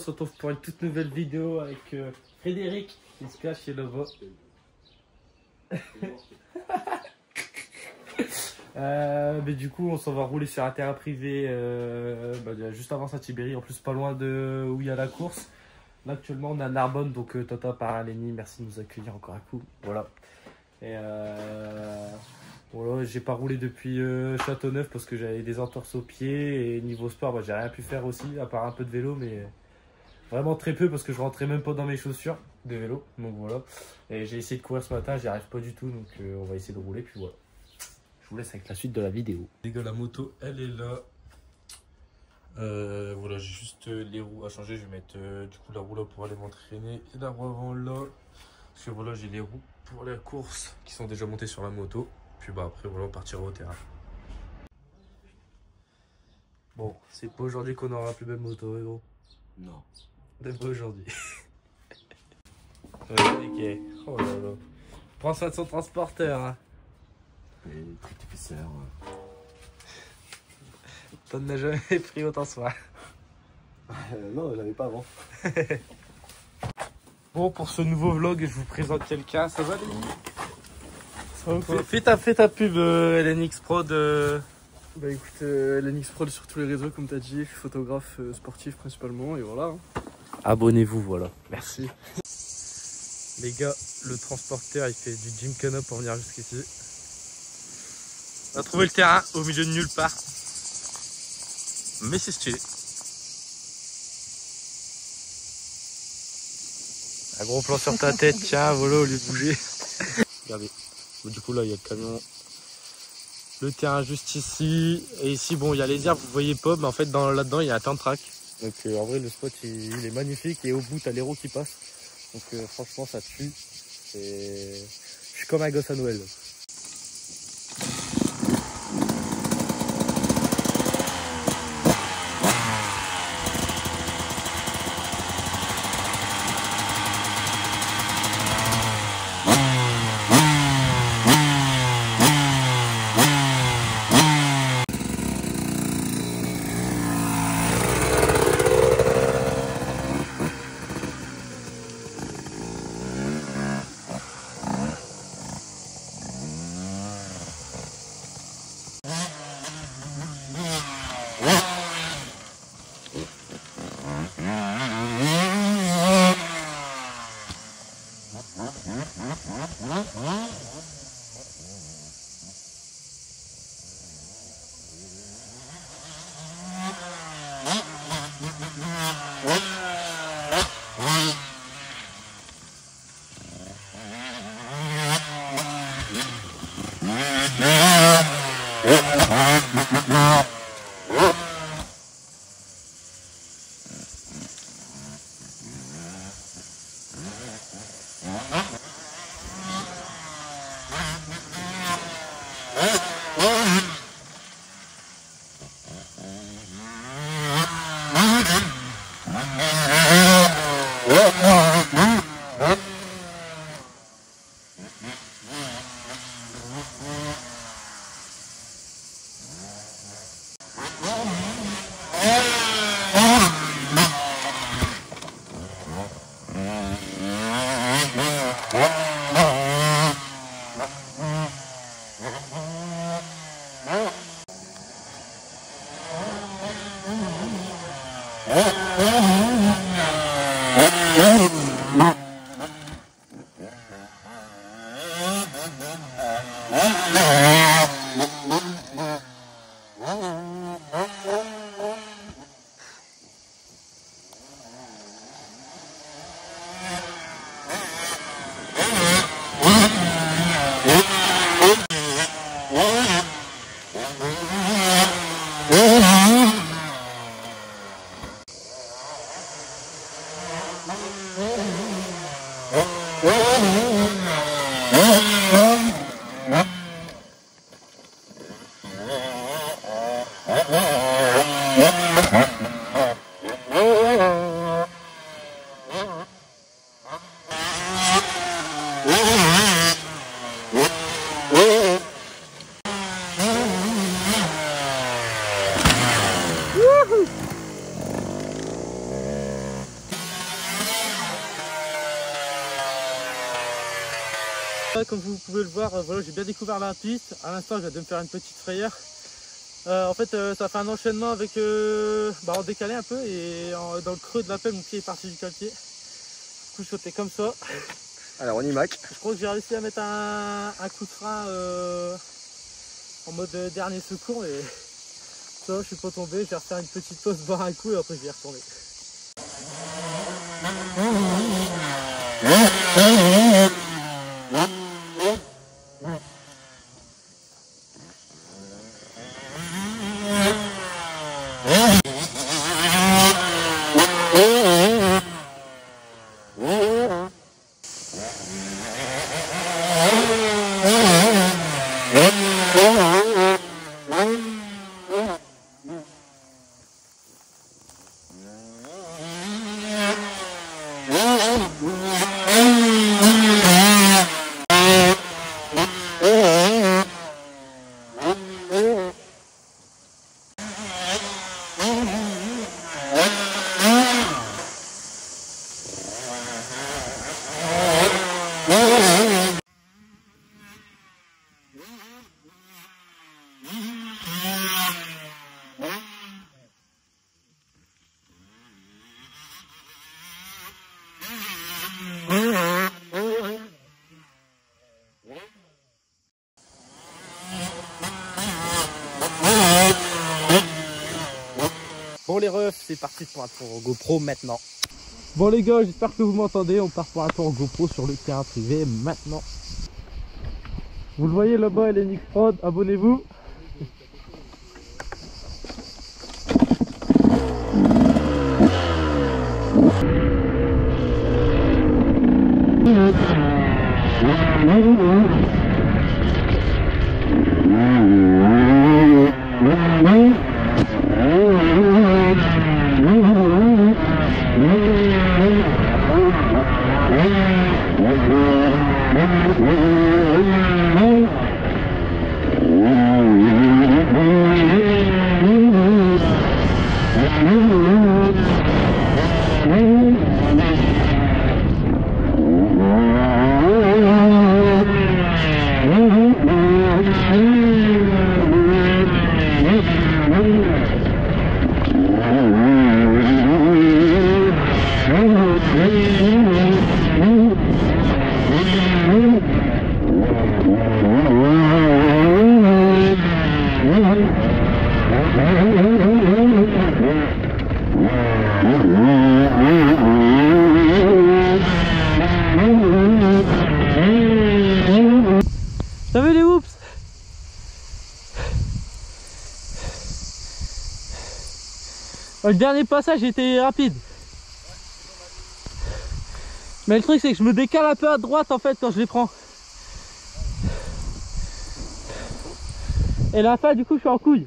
se retrouve pour une toute nouvelle vidéo avec Frédéric qui se cache chez Lovo. Mais du coup on s'en va rouler sur un terrain privé juste avant Saint-Thibéry, en plus pas loin de où il y a la course. Là actuellement on est à Narbonne, donc Tata Paraleni, merci de nous accueillir encore un coup. Voilà. Et voilà, j'ai pas roulé depuis Châteauneuf parce que j'avais des entorses aux pieds et niveau sport j'ai rien pu faire aussi à part un peu de vélo, mais vraiment très peu parce que je rentrais même pas dans mes chaussures de vélo, donc voilà. Et j'ai essayé de courir ce matin, j'y arrive pas du tout, donc on va essayer de rouler, puis voilà. Je vous laisse avec la suite de la vidéo. Les gars, la moto elle est là. Voilà, j'ai juste les roues à changer. Je vais mettre du coup la roue là pour aller m'entraîner et la roue avant là. Parce que voilà, j'ai les roues pour la course qui sont déjà montées sur la moto. Puis bah après voilà, on partira au terrain. Bon, c'est pas aujourd'hui qu'on aura la plus belle moto, gros. Non. C'est pas aujourd'hui. Ok. Oh là là. Prends soin de son transporteur, hein. Et rectificateur. T'en as jamais pris autant soin. Non, je l'avais pas avant. Bon, pour ce nouveau vlog, je vous présente quelqu'un. Ça va, Lenny? Ça va quoi? Fais ta pub, LNX Prod. Bah écoute, LNX Prod sur tous les réseaux, comme t'as dit, photographe sportif principalement, et voilà. Abonnez-vous, voilà. Merci. Les gars, le transporteur, il fait du gymkhana pour venir jusqu'ici. On a trouvé le terrain au milieu de nulle part. Mais c'est stylé. Un gros plan sur ta tête, tiens, voilà, au lieu de bouger. Regardez. Du coup, là, il y a le camion. Le terrain juste ici. Et ici, bon, il y a les herbes, vous voyez pas, mais en fait, là-dedans, il y a un turn track. Donc, en vrai, le spot, il est magnifique. Et au bout, t'as l'héros qui passe. Donc, franchement, ça tue. Je suis comme un gosse à Noël. là, comme vous pouvez le voir, voilà, j'ai bien découvert la piste. À l'instant, je viens de me faire une petite frayeur. En fait, ça fait un enchaînement avec en décalé un peu et dans le creux de la pelle, mon pied est parti du cale-pied. Du coup, je sautais comme ça. Alors on y mac. Je crois que j'ai réussi à mettre un coup de frein en mode dernier secours et ça, je suis pas tombé. Je vais refaire une petite pause, boire un coup et après je vais y retourner. Bon les refs, c'est parti pour un tour en GoPro maintenant. Bon les gars, j'espère que vous m'entendez. On part pour un tour en GoPro sur le terrain privé maintenant. Vous le voyez là-bas, LNX Prod, abonnez-vous. T'as vu les whoops? Le dernier passage était rapide. Mais le truc c'est que je me décale un peu à droite en fait quand je les prends. Et la fin du coup je suis en couille.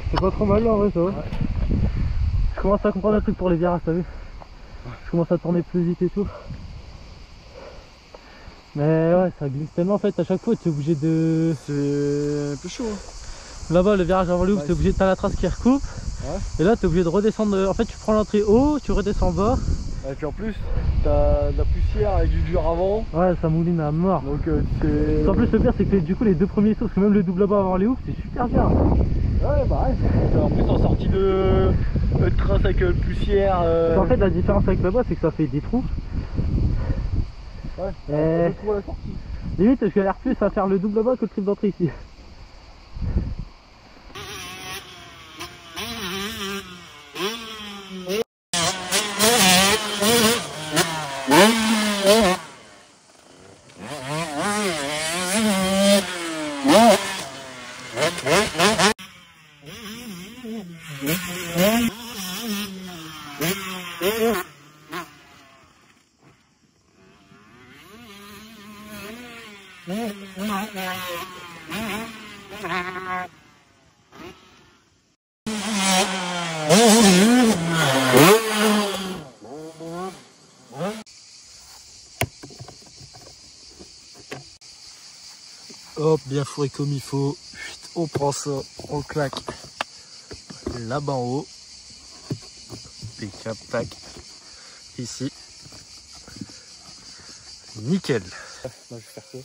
C'est pas trop mal là en vrai ça va. Ouais. Je commence à comprendre un truc pour les virages, t'as vu. Je commence à tourner plus vite et tout. Mais ouais, ça glisse tellement en fait à chaque fois, tu es obligé de... C'est un peu chaud. Hein. Là-bas, le virage avant le ouf, Ouais, t'es obligé de... T'as la trace qui recoupe. Ouais. Et là, t'es obligé de redescendre. En fait, tu prends l'entrée haut, tu redescends bas. Et puis en plus, t'as de la poussière avec du dur avant. Ouais, ça mouline à mort. Donc c'est... En plus, le pire, c'est que du coup, les deux premiers sauts, parce que même le double bas avant les ouf, c'est super bien. Ouais, bah ouais. En plus, en sortie de trace avec poussière. En fait, la différence avec là-bas, c'est que ça fait des trous. Ouais, Et... trous à la sortie. Limite, je galère plus à faire le double bas que le triple d'entrée ici. Hop, bien fourré comme il faut. On prend ça, on le claque là-bas en haut. Impeccable, tac. Ici. Nickel. Moi, je vais faire quoi?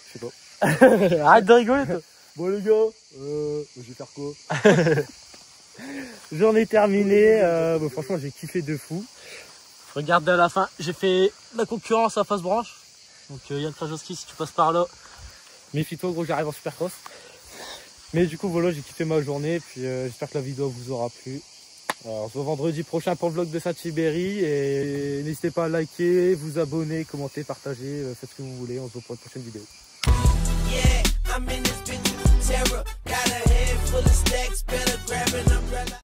Je sais pas. Arrête de rigoler toi. Bon les gars, je vais faire quoi? Journée terminée. Bon, franchement, j'ai kiffé de fou. Regardez à la fin, j'ai fait la concurrence à face branche. Donc Yann Krajowski, si tu passes par là, méfie-toi gros, j'arrive en supercross. Mais du coup voilà, j'ai kiffé ma journée. Puis j'espère que la vidéo vous aura plu. On se voit vendredi prochain pour le vlog de Saint-Thibéry. Et n'hésitez pas à liker, vous abonner, commenter, partager, faites ce que vous voulez. On se voit pour une prochaine vidéo. Yeah, I'm in this bitch with terror. Got a head full of stacks, better grab an umbrella.